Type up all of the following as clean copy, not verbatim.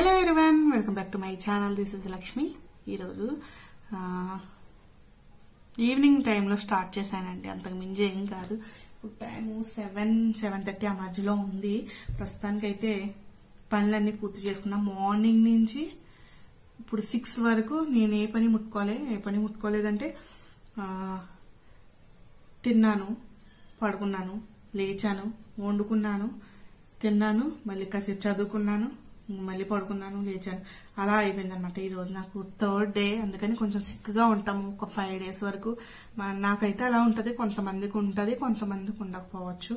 Hello everyone, welcome back to my channel. This is Lakshmi. ఈరోజు evening టైంలో start చేశానండి, అంతకు మించి ఏం కాదు. ఇప్పుడు టైము 7:30 ఆ మధ్యలో ఉంది. ప్రస్తుతానికైతే పనులన్నీ పూర్తి చేసుకున్నా. మార్నింగ్ నుంచి ఇప్పుడు 6 వరకు నేను ఏ పని ముట్టుకోలేదంటే తిన్నాను, పడుకున్నాను, లేచాను, వండుకున్నాను, తిన్నాను, మళ్ళీ కాసేపు చదువుకున్నాను, మళ్ళీ పడుకున్నాను, లేచాను. అలా అయిపోయిందనమాట. ఈ రోజు నాకు 3rd డే, అందుకని కొంచెం సిక్గా ఉంటాము ఒక 5 days వరకు. నాకైతే అలా ఉంటది, కొంతమందికి ఉంటది, కొంతమందికి ఉండకపోవచ్చు.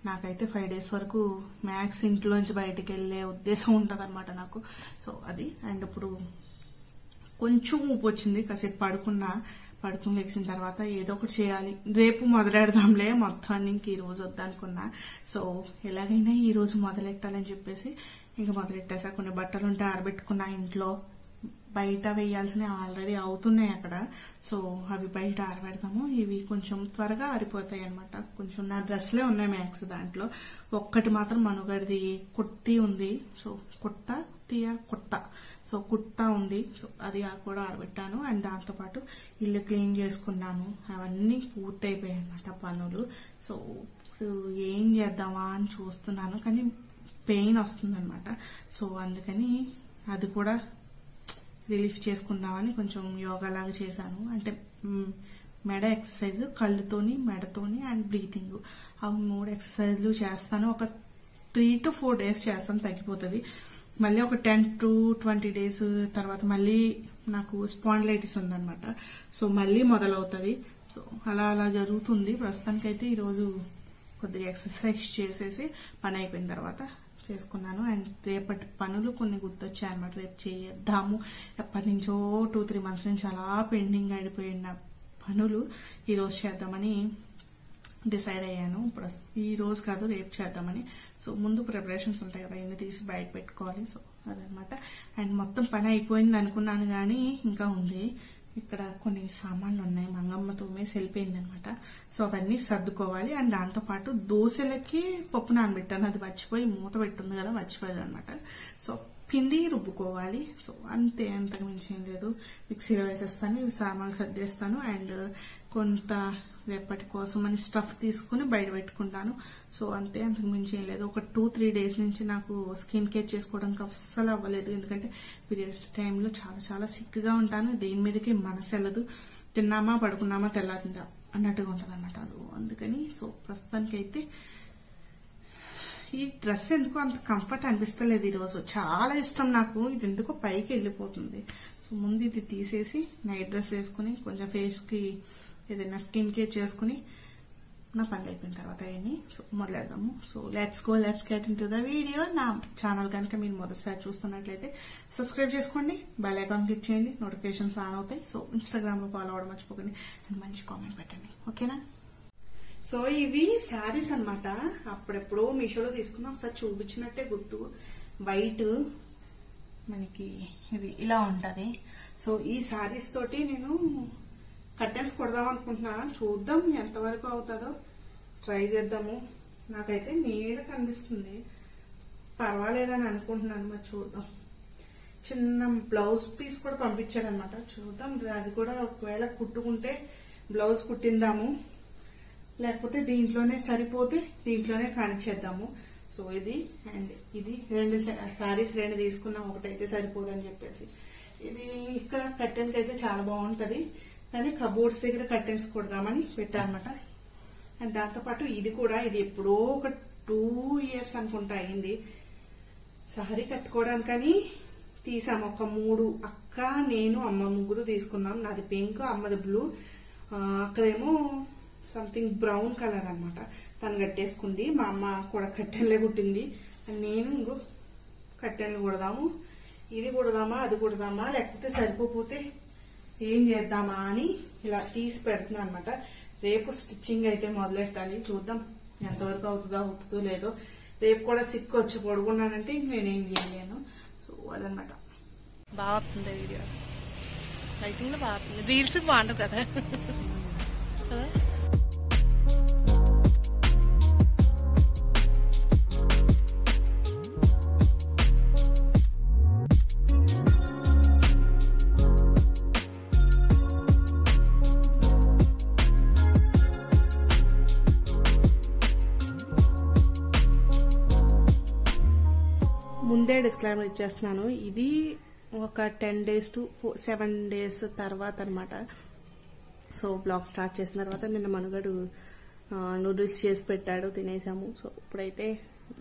నాకైతే 5 days వరకు మ్యాక్స్ ఇంట్లోంచి బయటికి వెళ్లే ఉద్దేశం ఉంటది అనమాట నాకు. సో అది. అండ్ ఇప్పుడు కొంచెం ఊపు వచ్చింది, కాసేపు పడుకుని లేచిన తర్వాత ఏదో ఒకటి చేయాలి. రేపు మొదలెడదాంలే మొత్తాన్ని, ఇంక ఈ రోజు వద్దనుకున్నా. సో ఎలాగైనా ఈ రోజు మొదలెట్టాలని చెప్పేసి ఇంకా మొదలెట్టేసా. కొన్ని బట్టలు ఉంటే ఆరబెట్టుకున్నా ఇంట్లో, బయట వేయాల్సినవి ఆల్రెడీ అవుతున్నాయి అక్కడ. సో అవి బయట ఆరబెడతాము. ఇవి కొంచెం త్వరగా ఆరిపోతాయి అనమాట. కొంచెం నా డ్రెస్లే ఉన్నాయి మ్యాక్స్. దాంట్లో ఒక్కటి మాత్రం మనుగడది కుర్తీ ఉంది. సో కుర్తా ఉంది. సో అది కూడా ఆరబెట్టాను. అండ్ దాంతో పాటు ఇల్లు క్లీన్ చేసుకున్నాను. అవన్నీ పూర్తయిపోయాయి అనమాట పనులు. సో ఇప్పుడు ఏం చేద్దామా అని చూస్తున్నాను, కానీ పెయిన్ వస్తుందన్నమాట. సో అందుకని అది కూడా రిలీఫ్ చేసుకుందామని కొంచెం యోగా లాగా చేశాను. అంటే మెడ ఎక్సర్సైజ్, కళ్ళుతోని, మెడతోని అండ్ బ్రీతింగ్, అవి 3 ఎక్సర్సైజ్లు చేస్తాను. ఒక 3 to 4 days చేస్తాను, తగ్గిపోతుంది. మళ్ళీ ఒక 10 to 20 days తర్వాత మళ్ళీ నాకు స్పాండిలైటిస్ ఉందన్నమాట. సో మళ్ళీ మొదలవుతుంది. సో అలా జరుగుతుంది. ప్రస్తుతానికైతే ఈరోజు కొద్దిగా ఎక్సర్సైజ్ చేసేసి పని అయిపోయిన తర్వాత చేసుకున్నాను. అండ్ రేపటి పనులు కొన్ని గుర్తొచ్చాయి అనమాట. రేపు చేద్దాము, ఎప్పటి నుంచో 2-3 months నుంచి అలా పెండింగ్ అయిపోయిన పనులు ఈరోజు చేద్దామని డిసైడ్ అయ్యాను. ఈ రోజు కాదు, రేపు చేద్దామని. సో ముందు ప్రిపరేషన్స్ ఉంటాయి కదా, ఇన్ని తీసి బయట పెట్టుకోవాలి. సో అదనమాట. అండ్ మొత్తం పని అయిపోయింది అనుకున్నాను, కానీ ఇంకా ఉంది. ఇక్కడ కొన్ని సామాన్లు ఉన్నాయి, మంగమ్మ తోమేసి వెళ్ళిపోయింది అనమాట. సో అవన్నీ సర్దుకోవాలి. అండ్ దాంతో పాటు దోశలకి పప్పు నానబెట్టాను, అది మర్చిపోయి మూత పెట్టుంది కదా, మర్చిపోయాను అనమాట. సో పిండి రుబ్బుకోవాలి. సో అంతే, అంతకు మించి ఏం లేదు. మిక్సీలో వేసేస్తాను, ఇవి సామాన్లు సర్దేస్తాను. అండ్ కొంత రేపటి కోసం అని స్టఫ్ తీసుకుని బయట పెట్టుకుంటాను. సో అంతే, అంతకు మించి ఏం లేదు. ఒక 2-3 days నుంచి నాకు స్కిన్ కేర్ చేసుకోవడానికి అస్సలు అవ్వలేదు. ఎందుకంటే పీరియడ్స్ టైంలో చాలా సిక్గా ఉంటాను. దేని మీదకి మనసు వెళ్ళదు. తిన్నామా, పడుకున్నామా, తెల్లారిందా అన్నట్టుగా ఉంటుంది అన్నమాట. అందుకని సో ప్రస్తుతానికైతే ఈ డ్రెస్ ఎందుకో అంత కంఫర్ట్ అనిపిస్తలేదు ఈరోజు. చాలా ఇష్టం నాకు, ఇది ఎందుకో పైకి వెళ్ళిపోతుంది. సో ముందు ఇది తీసేసి నైట్ డ్రెస్ వేసుకుని కొంచెం ఫేస్ కి ఏదైనా స్కిన్ కేర్ చేసుకుని నా పనులు అయిపోయిన తర్వాత అయ్యి సో మొదలెడదాము. So let's get into the video. నా ఛానల్ కనుక మీరు మొదటిసారి చూస్తున్నట్లయితే సబ్స్క్రైబ్ చేసుకోండి, బెల్ ఐకాన్ క్లిక్ చేయండి, నోటిఫికేషన్స్ ఆన్ అవుతాయి. సో ఇన్స్టాగ్రామ్ లో ఫాలో అవ్వడం మర్చిపోకండి అండ్ మంచి కామెంట్ పెట్టండి, ఓకేనా? సో ఇవి శారీస్ అనమాట. అప్పుడెప్పుడో మీషోలో తీసుకున్నా, ఒకసారి చూపించినట్టే గుర్తు. వైట్ మనకి ఇది ఇలా ఉంటది. సో ఈ శారీస్ తోటి నేను కర్టెన్స్ కొడదాం అనుకుంటున్నా. చూద్దాం ఎంతవరకు అవుతుందో, ట్రై చేద్దాము. నాకైతే నీడ కనిపిస్తుంది, పర్వాలేదని అనుకుంటున్నాను. మరి చూద్దాం. చిన్న బ్లౌజ్ పీస్ కూడా పంపించాడు అనమాట. చూద్దాం, అది కూడా ఒకవేళ కుట్టుకుంటే బ్లౌజ్ కుట్టిందాము, లేకపోతే దీంట్లోనే సరిపోతే దీంట్లోనే కానిచ్చేద్దాము. సో ఇది అండ్ ఇది 2 శారీస్ 2 తీసుకున్నాం, ఒకటైతే సరిపోదని చెప్పేసి. ఇది ఇక్కడ కర్టెన్ కి అయితే చాలా బాగుంటది, కానీ కబోర్డ్స్ దగ్గర కర్టెన్స్ కొడదామని పెట్టానమాట. అండ్ దాంతో పాటు ఇది కూడా, ఇది ఎప్పుడో ఒక 2 years అనుకుంటా అయింది సారీ కట్టుకోవడానికని తీసాము. ఒక 3 అక్క, నేను, అమ్మ ముగ్గురు తీసుకున్నాం. నాది పింక్, అమ్మది బ్లూ, అక్కడేమో సంథింగ్ బ్రౌన్ కలర్ అనమాట. తను కట్టేసుకుంది. మా అమ్మ కూడా కట్టెన్లే కుట్టింది. నేను ఇంకో కట్టెన్లు కుడదాము, ఇది కుడదామా, అది కుడదామా, లేకపోతే సరిపోతే ఏం చేద్దామా అని ఇలా తీసి పెడుతున్నా అనమాట. రేపు స్టిచ్చింగ్ అయితే మొదలెట్టాలి. చూద్దాం ఎంతవరకు అవుతుందో లేదో. రేపు కూడా సిక్ వచ్చి పడుకున్నానంటే నేనేం చేయలేను. సో అదనమాట. బాగుంది వీడియో, లైటింగ్ లో బాగుంది, రీల్స్ బాగుంటుంది కదా. ముందే డిస్క్లైమర్ ఇచ్చేస్తున్నాను, ఇది ఒక 10 days to 7 days తర్వాత అనమాట. సో బ్లాగ్ స్టార్ట్ చేసిన తర్వాత నిన్న మనుగడు నూడిల్స్ చేసి పెట్టాడు, తినేసాము. సో ఇప్పుడైతే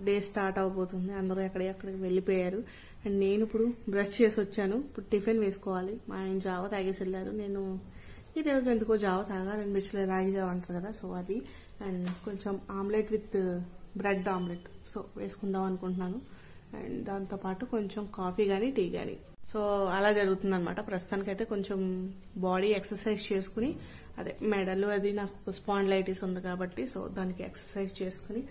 డే స్టార్ట్ అవబోతుంది. అందరూ ఎక్కడికి వెళ్ళిపోయారు. అండ్ నేను ఇప్పుడు బ్రష్ చేసి వచ్చాను. ఇప్పుడు టిఫిన్ వేసుకోవాలి. మా ఆయన జావ తాగేసి వెళ్ళారు. నేను ఈ రోజు ఎందుకో జావ తాగాలనిపించలేదు, రాగి జావ అంటారు కదా, సో అది. అండ్ కొంచెం omelette with bread omelette so వేసుకుందాం అనుకుంటున్నాను. అండ్ దాంతోపాటు కొంచెం కాఫీ కానీ టీ కానీ. సో అలా జరుగుతుంది అనమాట. ప్రస్తుతానికైతే కొంచెం బాడీ ఎక్సర్సైజ్ చేసుకుని, అదే మెడలు అది నాకు స్పాండిలైటిస్ ఉంది కాబట్టి సో దానికి ఎక్సర్సైజ్ చేసుకుని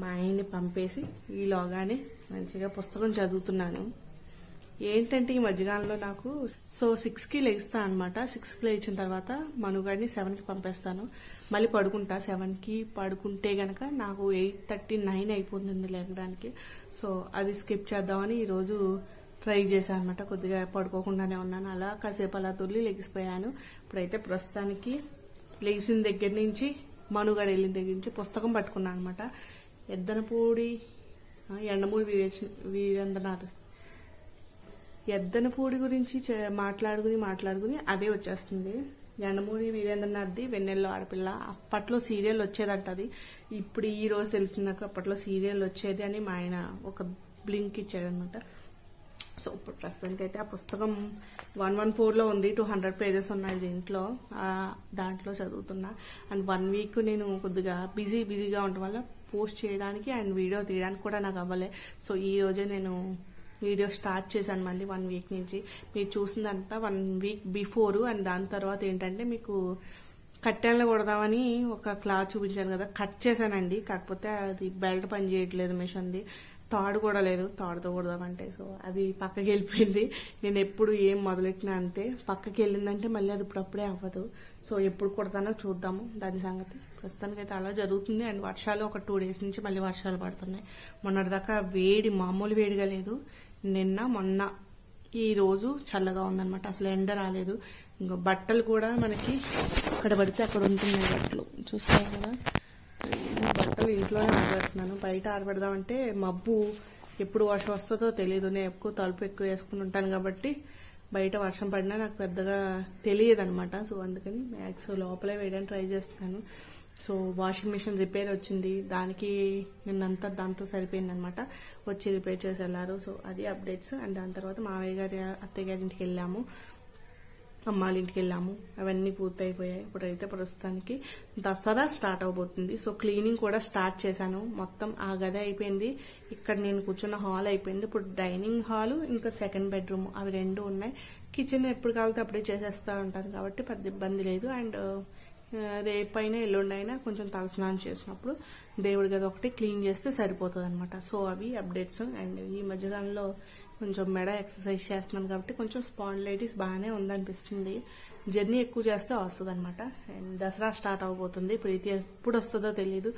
మా ఆయన్ని పంపేసి ఈలోగానే మంచిగా పుస్తకం చదువుతున్నాను. ఏంటంటే ఈ మధ్యకాలంలో నాకు 6కి లెగిస్తా అనమాట. 6కి లేచిన తర్వాత మనుగాడిని 7కి పంపేస్తాను. మళ్ళీ పడుకుంటా. 7కి పడుకుంటే గనక నాకు 8:39 అయిపోతుంది లేగడానికి. సో అది స్కిప్ చేద్దామని ఈరోజు ట్రై చేశాను అనమాట. కొద్దిగా పడుకోకుండానే ఉన్నాను. అలా కాసేపు అలా దొర్లి లెగిసిపోయాను. ఇప్పుడైతే ప్రస్తుతానికి లేచిన దగ్గర నుంచి మనుగాడు వెళ్ళిన దగ్గర నుంచి పుస్తకం పట్టుకున్నాను అనమాట. ఎద్దనపూడి ఎండమూడి వీరేంద్రనాథ్ ఎద్దనపూడి గురించి మాట్లాడుకుని అదే వచ్చేస్తుంది. ఎండమూడి వీరేంద్రనాథ్ది వెన్నెల్లో ఆడపిల్ల. అప్పట్లో సీరియల్ వచ్చేదంట అది. ఇప్పుడు ఈ రోజు తెలిసింది నాకు అప్పట్లో సీరియల్ వచ్చేది అని మా ఆయన ఒక బ్లింక్ ఇచ్చాడనమాట. సో ఇప్పుడు ప్రస్తుతానికి అయితే ఆ పుస్తకం 114లో ఉంది. 200 pages ఉన్నాయి దీంట్లో. దాంట్లో చదువుతున్నా. అండ్ 1 week నేను కొద్దిగా బిజీగా ఉండటం వల్ల పోస్ట్ చేయడానికి అండ్ వీడియో తీయడానికి కూడా నాకు అవ్వలే. సో ఈ రోజే నేను వీడియో స్టార్ట్ చేశాను మళ్ళీ 1 week నుంచి. మీరు చూసిందంతా 1 week బిఫోర్. అండ్ దాని తర్వాత ఏంటంటే మీకు కట్టెల్లో కొడదామని ఒక క్లాత్ చూపించాను కదా, కట్ చేశానండి. కాకపోతే అది బెల్ట్ పని చేయట్లేదు, మిషన్ది. తాడు కూడా లేదు, తాడుతో కొడదామంటే. సో అది పక్కకి వెళ్ళిపోయింది. నేను ఎప్పుడు ఏం మొదలెట్టినా అంతే, పక్కకి వెళ్ళిందంటే మళ్ళీ అది ఇప్పుడప్పుడే అవ్వదు. సో ఎప్పుడు కొడతానో చూద్దాము దాని సంగతి. ప్రస్తుతానికి అయితే అలా జరుగుతుంది. అండ్ వర్షాలు ఒక 2 days నుంచి మళ్ళీ వర్షాలు పడుతున్నాయి. మొన్నటిదాకా వేడి మామూలు వేడిగా లేదు. నిన్న మొన్న ఈ రోజు చల్లగా ఉందన్నమాట. అసలు ఎండ రాలేదు. ఇంకా బట్టలు కూడా మనకి అక్కడ పడితే అక్కడ ఉంటున్నాయి బట్టలు. చూసుకోవాలి కదా, బట్టలు ఇంట్లోనే ఆరబెడుతున్నాను. బయట ఆరబెడదామంటే మబ్బు ఎప్పుడు వర్షం వస్తుందో తెలియదు. నేను ఎక్కువ తలుపు ఎక్కువ వేసుకుని ఉంటాను కాబట్టి బయట వర్షం పడినా నాకు పెద్దగా తెలియదు అనమాట. సో అందుకని మ్యాక్స్ లోపలే వేయడానికి ట్రై చేస్తున్నాను. సో వాషింగ్ మిషన్ రిపేర్ వచ్చింది. దానికి నిన్నంతా దాంతో సరిపోయింది అనమాట. వచ్చి రిపేర్ చేసి వెళ్ళారు. సో అది అప్డేట్స్. అండ్ దాని తర్వాత మావయ్య గారి అత్తయ్య గారి ఇంటికి వెళ్ళాము, అమ్మాళ్ళ ఇంటికి వెళ్ళాము. అవన్నీ పూర్తయిపోయాయి. ఇప్పుడైతే ప్రస్తుతానికి దసరా స్టార్ట్ అవబోతుంది. సో క్లీనింగ్ కూడా స్టార్ట్ చేశాను. మొత్తం ఆ గది అయిపోయింది. ఇక్కడ నేను కూర్చున్న హాల్ అయిపోయింది. ఇప్పుడు డైనింగ్ హాల్ ఇంకా 2nd bedroom అవి 2 ఉన్నాయి. కిచెన్ ఎప్పుడు కావాలితే అప్పుడే చేసేస్తా ఉంటారు కాబట్టి పెద్ద ఇబ్బంది లేదు. అండ్ రేపైనా ఎల్లుండైనా కొంచెం తలస్నానం చేసినప్పుడు దేవుడి గది ఒకటి క్లీన్ చేస్తే సరిపోతుంది అనమాట. సో అవి అప్డేట్స్. అండ్ ఈ మధ్యకాలంలో కొంచెం మెడ ఎక్సర్సైజ్ చేస్తున్నాను కాబట్టి కొంచెం స్పాండిలైటిస్ బాగానే ఉందనిపిస్తుంది. జర్నీ ఎక్కువ చేస్తే వస్తుంది అనమాట. అండ్ దసరా స్టార్ట్ అవబోతుంది. ఇప్పుడు ఎప్పుడు వస్తుందో తెలియదు.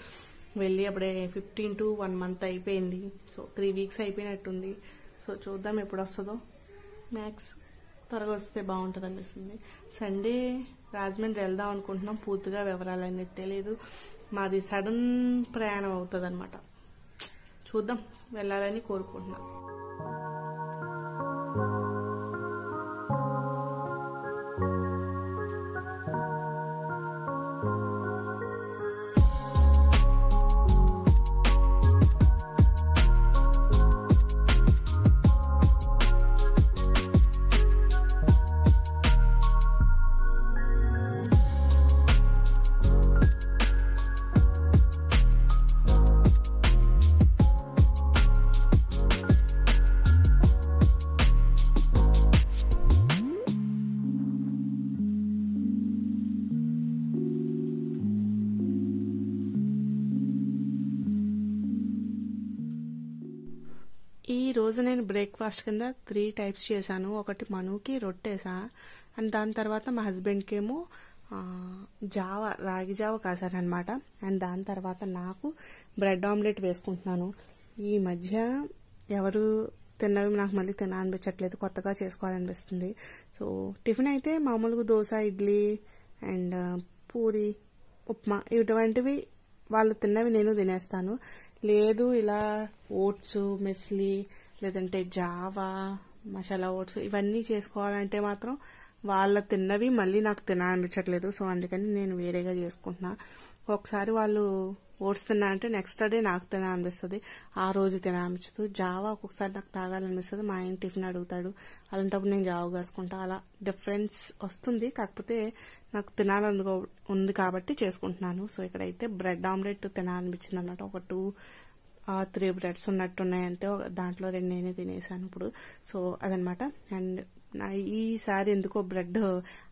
వెళ్ళి అప్పుడే 15 to 1 month అయిపోయింది. సో 3 weeks అయిపోయినట్టుంది. సో చూద్దాం ఎప్పుడు వస్తుందో. మ్యాక్స్ త్వరగా వస్తే బాగుంటుంది అనిపిస్తుంది. సండే రాజమండ్రి వెళ్దాం అనుకుంటున్నాం. పూర్తిగా వివరాలు అనేది తెలియదు. మాది సడన్ ప్రయాణం అవుతుంది అనమాట. చూద్దాం, వెళ్ళాలని కోరుకుంటున్నాం. ఈ రోజు నేను బ్రేక్ఫాస్ట్ కింద 3 types చేశాను. ఒకటి మనుకి రొట్టేసా. అండ్ దాని తర్వాత మా హస్బెండ్కి ఏమో రాగి జావ కాసారనమాట. అండ్ దాని తర్వాత నాకు బ్రెడ్ ఆమ్లెట్ వేసుకుంటున్నాను. ఈ మధ్య ఎవరు తిన్నవి నాకు మళ్ళీ తినాలనిపించట్లేదు, కొత్తగా చేసుకోవాలనిపిస్తుంది. సో టిఫిన్ అయితే మామూలుగా దోశ, ఇడ్లీ అండ్ పూరి, ఉప్మా ఇటువంటివి వాళ్ళు తిన్నవి నేను తినేస్తాను. లేదు ఇలా ఓట్స్, మెస్లీ లేదంటే జావా, మసాలా ఓట్స్ ఇవన్నీ చేసుకోవాలంటే మాత్రం వాళ్ళ తిన్నవి మళ్ళీ నాకు తినాలనిపించట్లేదు. సో అందుకని నేను వేరేగా చేసుకుంటున్నా. ఒకసారి వాళ్ళు ఓట్స్ తిన్నానంటే నెక్స్ట్ డే నాకు తినాలనిపిస్తుంది, ఆ రోజు తినాలనిపించదు. జావా ఒక్కొక్కసారి నాకు తాగాలనిపిస్తుంది, మా ఆయన టిఫిన్ అడుగుతాడు, అలాంటప్పుడు నేను జావా కాసుకుంటా. అలా డిఫరెన్స్ వస్తుంది, కాకపోతే నాకు తినాలని ఉంది కాబట్టి చేసుకుంటున్నాను. సో ఇక్కడైతే బ్రెడ్ ఆమ్లెట్ తినాలనిపించింది అన్నమాట. ఒక 2-3 బ్రెడ్స్ ఉన్నట్టున్నాయి అంతే, దాంట్లో 2 నేనే తినేసాను ఇప్పుడు. సో అదనమాట. అండ్ ఈసారి ఎందుకో బ్రెడ్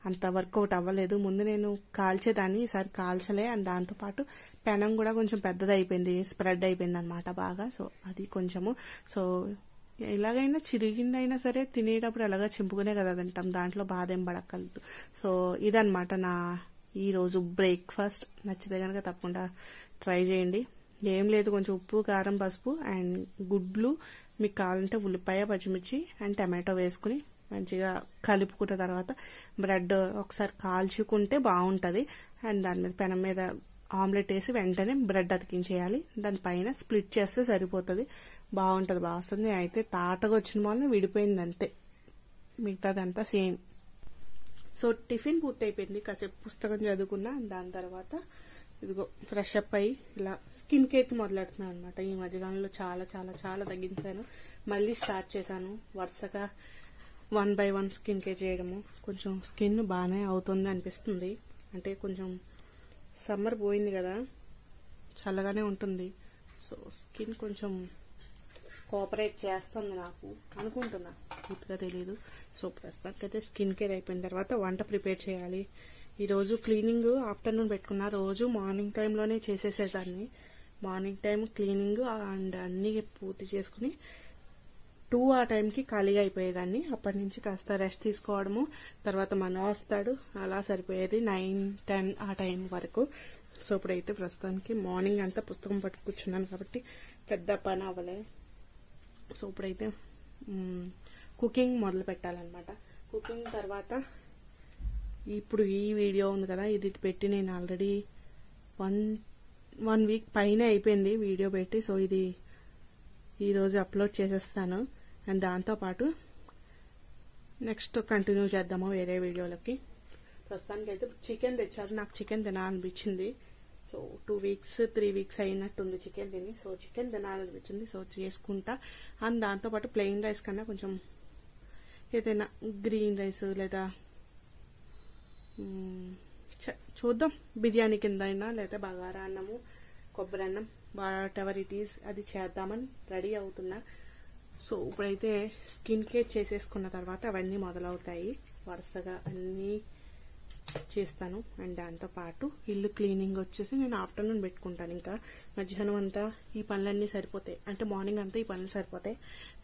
అంత వర్కౌట్ అవ్వలేదు. ముందు నేను కాల్చేదాన్ని, ఈసారి కాల్చలే. అండ్ దాంతోపాటు పెనం కూడా కొంచెం పెద్దది అయిపోయింది, స్ప్రెడ్ అయిపోయింది అనమాట బాగా. సో అది కొంచెము, సో ఎలాగైనా చిరిగిందైనా సరే తినేటప్పుడు ఎలాగా చింపుకునే కదా తింటాం, దాంట్లో బాధ ఏం పడక్కర్లేదు. సో ఇదనమాట నా ఈరోజు బ్రేక్ఫాస్ట్. నచ్చితే కనుక తప్పకుండా ట్రై చేయండి. ఏం లేదు, కొంచెం ఉప్పు, కారం, పసుపు అండ్ గుడ్లు, మీకు కావాలంటే ఉల్లిపాయ, పచ్చిమిర్చి అండ్ టమాటో వేసుకుని మంచిగా కలుపుకున్న తర్వాత బ్రెడ్ ఒకసారి కాల్చుకుంటే బాగుంటుంది. అండ్ దాని మీద పెనం మీద ఆమ్లెట్ వేసి వెంటనే బ్రెడ్ అతికించేయాలి, దానిపైన స్ప్లిట్ చేస్తే సరిపోతుంది, బాగుంటుంది, బాగా వస్తుంది. అయితే తాటగా వచ్చిన వాళ్ళని విడిపోయింది అంతే, మిగతాదంతా సేమ్. సో టిఫిన్ పూర్తి అయిపోయింది, కాసేపు పుస్తకం చదువుకున్నా. దాని తర్వాత ఇదిగో ఫ్రెష్ అప్ అయ్యి ఇలా స్కిన్ కేర్కి మొదలెడుతున్నాను అనమాట. ఈ మధ్యకాలంలో చాలా చాలా చాలా తగ్గించాను, మళ్ళీ స్టార్ట్ చేశాను వరుసగా 1 by 1 స్కిన్ కేర్ చేయడము. కొంచెం స్కిన్ బాగానే అవుతుంది అనిపిస్తుంది, అంటే కొంచెం సమ్మర్ పోయింది కదా, చల్లగానే ఉంటుంది. సో స్కిన్ కొంచెం కోఆపరేట్ చేస్తుంది నాకు అనుకుంటున్నా, పూర్తిగా తెలీదు. సో ప్రస్తుతానికైతే స్కిన్ కేర్ అయిపోయిన తర్వాత వంట ప్రిపేర్ చేయాలి. ఈరోజు క్లీనింగ్ ఆఫ్టర్నూన్ పెట్టుకున్నా, రోజు మార్నింగ్ టైంలోనే చేసేసేదాన్ని. మార్నింగ్ టైం క్లీనింగ్ అండ్ అన్నీ పూర్తి చేసుకుని 2 ఆ టైంకి ఖాళీగా అయిపోయేదాన్ని. అప్పటి నుంచి కాస్త రెస్ట్ తీసుకోవడము, తర్వాత మనో వస్తాడు, అలా సరిపోయేది 9-10 ఆ టైం వరకు. సో ఇప్పుడైతే ప్రస్తుతానికి మార్నింగ్ అంతా పుస్తకం పట్టు కూర్చున్నాను కాబట్టి పెద్ద పని అవ్వలే. సో ఇప్పుడైతే కుకింగ్ మొదలు పెట్టాలన్నమాట. కుకింగ్ తర్వాత ఇప్పుడు ఈ వీడియో ఉంది కదా, ఇది పెట్టి నేను ఆల్రెడీ 1 వీక్ పైన అయిపోయింది వీడియో పెట్టి. సో ఇది ఈరోజు అప్లోడ్ చేసేస్తాను. అండ్ దాంతోపాటు నెక్స్ట్ కంటిన్యూ చేద్దాము వేరే వీడియోలకి. ప్రస్తుతానికి అయితే చికెన్ తెచ్చారు, నాకు చికెన్ తినాలనిపించింది. సో 2 వీక్స్ 3 వీక్స్ అయినట్టుంది చికెన్ తిని. సో చికెన్ తినాలనిపించింది, సో చేసుకుంటా. అండ్ దాంతోపాటు ప్లెయిన్ రైస్ కన్నా కొంచెం ఏదైనా గ్రీన్ రైస్ లేదా చూద్దాం బిర్యానీ కింద అయినా లేదా బగారా అన్నము, కొబ్బరి అన్నం, వాట్ ఎవర్ ఇట్ ఈస్ అది చేద్దామని రెడీ అవుతున్నా. సో ఇప్పుడైతే స్కిన్ కేర్ చేసేసుకున్న తర్వాత అవన్నీ మొదలవుతాయి, వరుసగా అన్నీ చేస్తాను. అండ్ దాంతోపాటు ఇల్లు క్లీనింగ్ వచ్చేసి నేను ఆఫ్టర్నూన్ పెట్టుకుంటాను. ఇంకా మధ్యాహ్నం అంతా ఈ పనులన్నీ సరిపోతాయి, అంటే మార్నింగ్ అంతా ఈ పనులు సరిపోతాయి.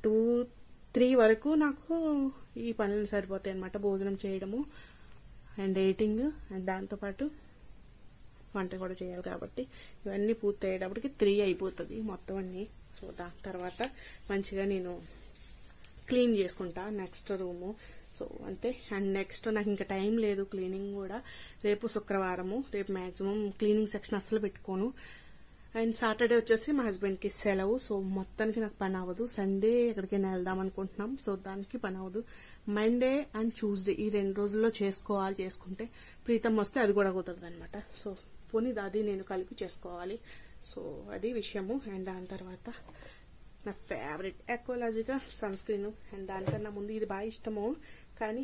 2-3 వరకు నాకు ఈ పనులు సరిపోతాయి అనమాట, భోజనం చేయడము అండ్ ఎడిటింగ్ అండ్ దాంతోపాటు వంట కూడా చేయాలి కాబట్టి ఇవన్నీ పూర్తి అయ్యేటప్పటికి 3 అయిపోతుంది మొత్తం అన్ని. సో దాని తర్వాత మంచిగా నేను క్లీన్ చేసుకుంటా నెక్స్ట్ రూము. సో అంతే. అండ్ నెక్స్ట్ నాకు ఇంకా టైం లేదు క్లీనింగ్ కూడా. రేపు శుక్రవారము, రేపు మ్యాక్సిమం క్లీనింగ్ సెక్షన్ అస్సలు పెట్టుకోను. అండ్ సాటర్డే వచ్చేసి మా హస్బెండ్కి సెలవు. సో మొత్తానికి నాకు పని అవ్వదు. సండే ఎక్కడికైనా వెళ్దాం అనుకుంటున్నాం, సో దానికి పని అవ్వదు. మండే అండ్ ట్యూస్డే ఈ 2 రోజుల్లో చేసుకుంటే ప్రీతం వస్తే అది కూడా కుదరదు అనమాట. సో పోనీ అది నేను కలిపి చేసుకోవాలి. సో అది విషయము. అండ్ దాని తర్వాత నా ఫేవరెట్ ఎకోలాజికా సన్ స్క్రీన్. అండ్ దానికన్నా ముందు ఇది బాగా ఇష్టము, కానీ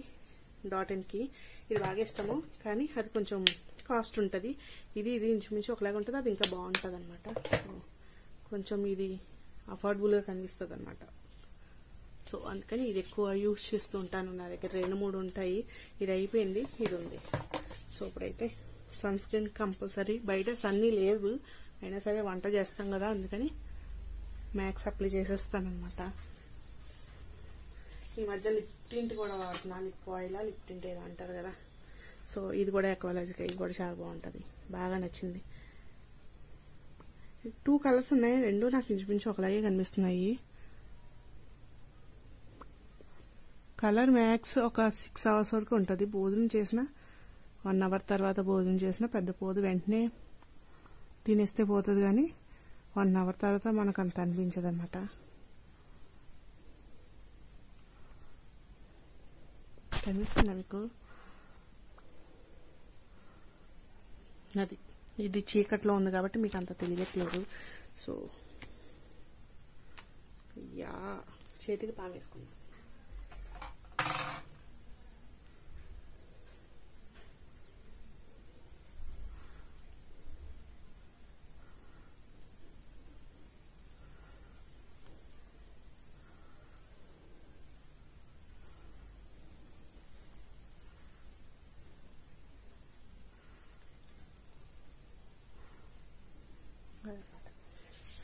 డాటన్కి ఇది బాగా ఇష్టము, కానీ అది కొంచెం కాస్ట్ ఉంటుంది. ఇది ఇంచుమించు ఒకలాగా ఉంటుంది, అది ఇంకా బాగుంటుంది అనమాట. కొంచెం ఇది అఫోర్డబుల్గా కనిపిస్తుంది అనమాట. సో అందుకని ఇది ఎక్కువ యూజ్ చేస్తూ ఉంటాను. నా దగ్గర 2-3 ఉంటాయి, ఇది అయిపోయింది, ఇది ఉంది. సో ఇప్పుడైతే సన్ స్క్రీన్ కంపల్సరీ. బయట సన్నీ లేవు, అయినా సరే వంట చేస్తాం కదా, అందుకని మ్యాక్స్ అప్లై చేసేస్తానమాట. ఈ మధ్య లిప్ టింట్ కూడా వాడుతున్నా, లిప్ ఆయిల్ లిప్ టింట్ ఏదో అంటారు కదా. సో ఇది కూడా ఎక్వాలజికా, ఇది కూడా చాలా బాగుంటుంది, బాగా నచ్చింది. 2 కలర్స్ ఉన్నాయి, 2 నాకు ఇంచుమించు ఒకలాగే కనిపిస్తున్నాయి. కలర్ మ్యాక్స్ ఒక 6 అవర్స్ వరకు ఉంటుంది. భోజనం చేసిన 1 అవర్ తర్వాత భోజనం చేసిన పెద్ద పోదు, వెంటనే తినేస్తే పోతుంది, కానీ 1 అవర్ తర్వాత మనకు అంత అనిపించదు అనమాట. కనిపిస్తుందా మీకు? అది ఇది చీకట్లో ఉంది కాబట్టి మీకు అంత తెలియట్లేదు. సో యా చేతికి పాన్ వేసుకున్నాను.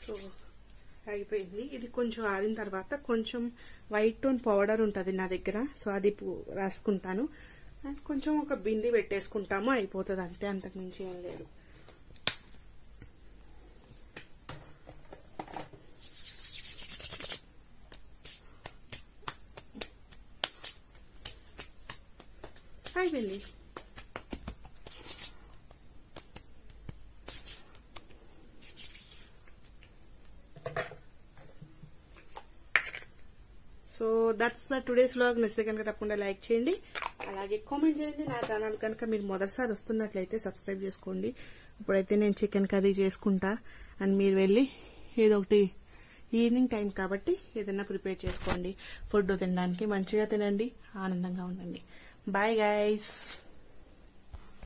సో అయిపోయింది. ఇది కొంచెం ఆరిన తర్వాత కొంచెం వైట్ టోన్ పౌడర్ ఉంటుంది నా దగ్గర, సో అది రాసుకుంటాను. అండ్ కొంచెం ఒక బింది పెట్టేసుకుంటాము, అయిపోతుంది అంతే, అంతకు మించి ఏం లేదు. అయిపోయింది. So that's the today's vlog. నచ్చితే కనుక తప్పకుండా లైక్ చేయండి, అలాగే కామెంట్ చేయండి. నా ఛానల్ కనుక మీరు మొదటిసారి వస్తున్నట్లయితే సబ్స్క్రైబ్ చేసుకోండి. ఇప్పుడైతే నేను చికెన్ కర్రీ చేసుకుంటా, అండ్ మీరు వెళ్ళి ఏదో ఒకటి ఈవినింగ్ టైం కాబట్టి ఏదైనా ప్రిపేర్ చేసుకోండి. ఫుడ్ తినడానికి మంచిగా తినండి, ఆనందంగా ఉండండి. Bye guys.